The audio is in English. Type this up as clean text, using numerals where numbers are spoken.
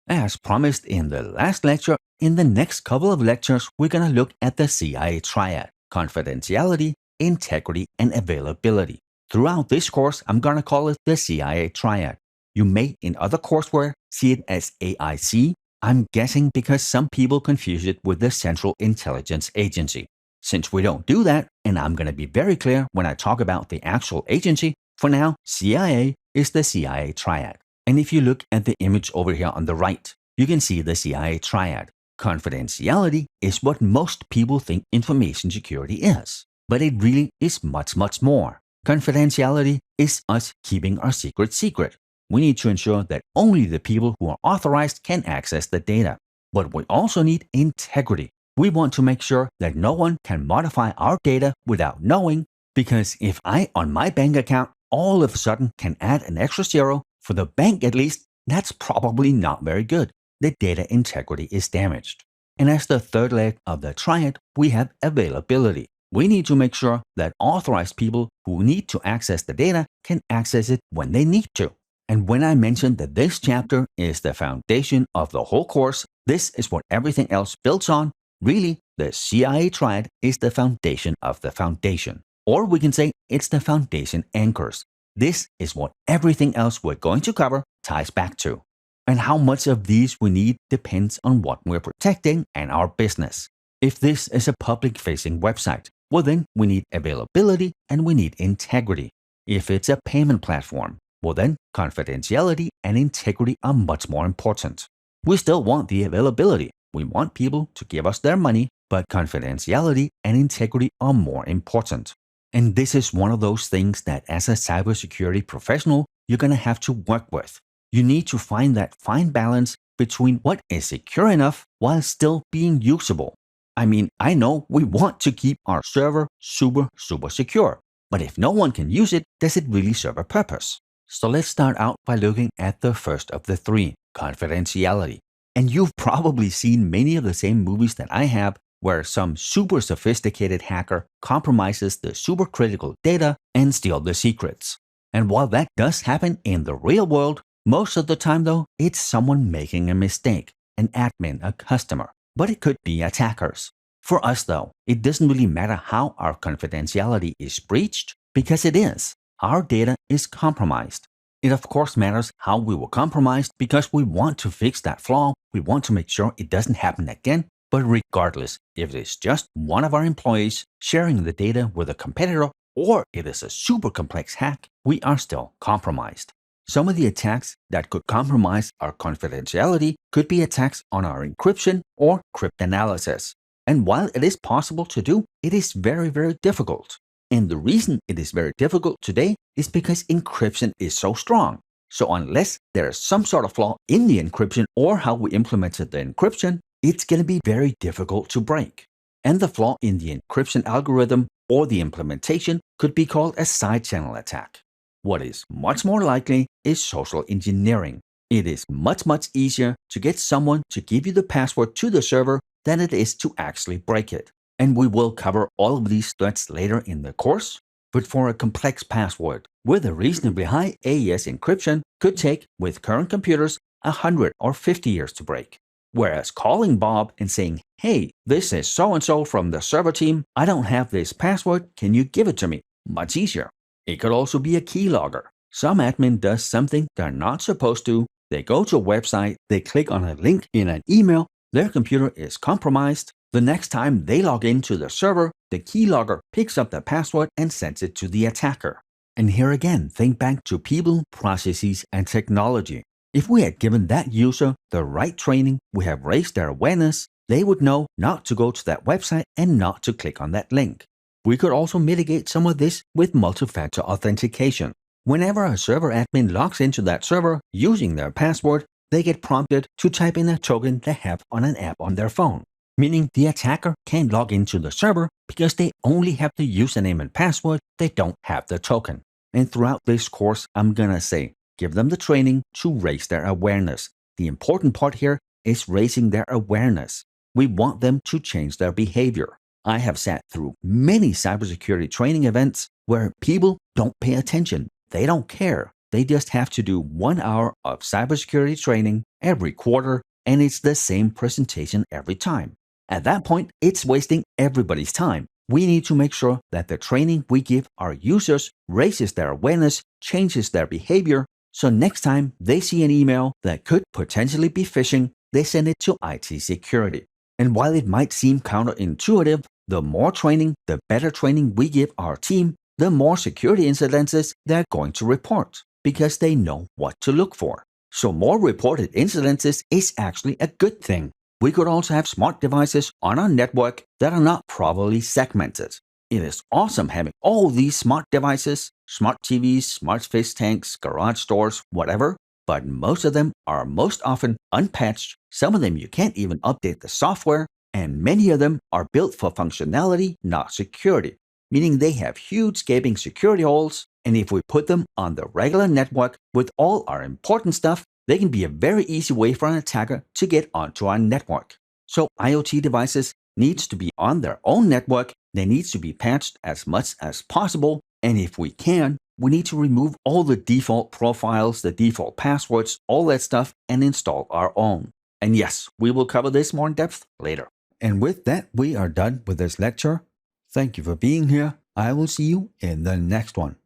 As promised in the last lecture, in the next couple of lectures, we're going to look at the CIA Triad: confidentiality, integrity, and availability. Throughout this course, I'm going to call it the CIA Triad. You may, in other courseware, see it as AIC. I'm guessing because some people confuse it with the Central Intelligence Agency. Since we don't do that, and I'm going to be very clear when I talk about the actual agency, for now, CIA is the CIA Triad. And if you look at the image over here on the right, you can see the CIA Triad. Confidentiality is what most people think information security is, but it really is much, much more. Confidentiality is us keeping our secret secret. We need to ensure that only the people who are authorized can access the data. But we also need integrity. We want to make sure that no one can modify our data without knowing, because if I, on my bank account, all of a sudden can add an extra zero, for the bank at least, that's probably not very good. The data integrity is damaged. And as the third leg of the triad, we have availability. We need to make sure that authorized people who need to access the data can access it when they need to. And when I mentioned that this chapter is the foundation of the whole course, this is what everything else builds on. Really, the CIA Triad is the foundation of the foundation. Or we can say it's the foundation anchors. This is what everything else we're going to cover ties back to. And how much of these we need depends on what we're protecting and our business. If this is a public-facing website, well then we need availability and we need integrity. If it's a payment platform, well then confidentiality and integrity are much more important. We still want the availability. We want people to give us their money, but confidentiality and integrity are more important. And this is one of those things that as a cybersecurity professional, you're going to have to work with. You need to find that fine balance between what is secure enough while still being usable. I mean, I know we want to keep our server super secure, but if no one can use it, does it really serve a purpose? So let's start out by looking at the first of the three, confidentiality. And you've probably seen many of the same movies that I have, where some super sophisticated hacker compromises the supercritical data and steals the secrets. And while that does happen in the real world, most of the time though, it's someone making a mistake, an admin, a customer, but it could be attackers. For us though, it doesn't really matter how our confidentiality is breached, because it is. Our data is compromised. It of course matters how we were compromised because we want to fix that flaw, we want to make sure it doesn't happen again, but regardless, if it is just one of our employees sharing the data with a competitor or it is a super complex hack, we are still compromised. Some of the attacks that could compromise our confidentiality could be attacks on our encryption or cryptanalysis. And while it is possible to do, it is very difficult. And the reason it is very difficult today is because encryption is so strong. So unless there is some sort of flaw in the encryption or how we implemented the encryption, it's going to be very difficult to break. And the flaw in the encryption algorithm or the implementation could be called a side channel attack. What is much more likely is social engineering. It is much easier to get someone to give you the password to the server than it is to actually break it. And we will cover all of these threats later in the course. But for a complex password with a reasonably high AES encryption could take, with current computers, 100 or 50 years to break. Whereas calling Bob and saying, hey, this is so-and-so from the server team, I don't have this password, can you give it to me? Much easier. It could also be a keylogger. Some admin does something they're not supposed to. They go to a website, they click on a link in an email, their computer is compromised. The next time they log into the server, the keylogger picks up the password and sends it to the attacker. And here again, think back to people, processes, and technology. If we had given that user the right training, we have raised their awareness, they would know not to go to that website and not to click on that link. We could also mitigate some of this with multi-factor authentication. Whenever a server admin logs into that server using their password, they get prompted to type in a token they have on an app on their phone. Meaning the attacker can't log into the server because they only have the username and password, they don't have the token. And throughout this course, I'm gonna say, give them the training to raise their awareness. The important part here is raising their awareness. We want them to change their behavior. I have sat through many cybersecurity training events where people don't pay attention. They don't care. They just have to do 1 hour of cybersecurity training every quarter, and it's the same presentation every time. At that point, it's wasting everybody's time. We need to make sure that the training we give our users raises their awareness, changes their behavior, so next time they see an email that could potentially be phishing, they send it to IT security. And while it might seem counterintuitive, the more training, the better training we give our team, the more security incidences they're going to report, because they know what to look for. So more reported incidences is actually a good thing. We could also have smart devices on our network that are not properly segmented. It is awesome having all these smart devices, smart TVs, smart fish tanks, garage doors, whatever, but most of them are most often unpatched. Some of them you can't even update the software, and many of them are built for functionality, not security, meaning they have huge gaping security holes, and if we put them on the regular network with all our important stuff, they can be a very easy way for an attacker to get onto our network. So IoT devices needs to be on their own network, they needs to be patched as much as possible, and if we can, we need to remove all the default profiles, the default passwords, all that stuff, and install our own. And yes, we will cover this more in depth later. And with that, we are done with this lecture. Thank you for being here. I will see you in the next one.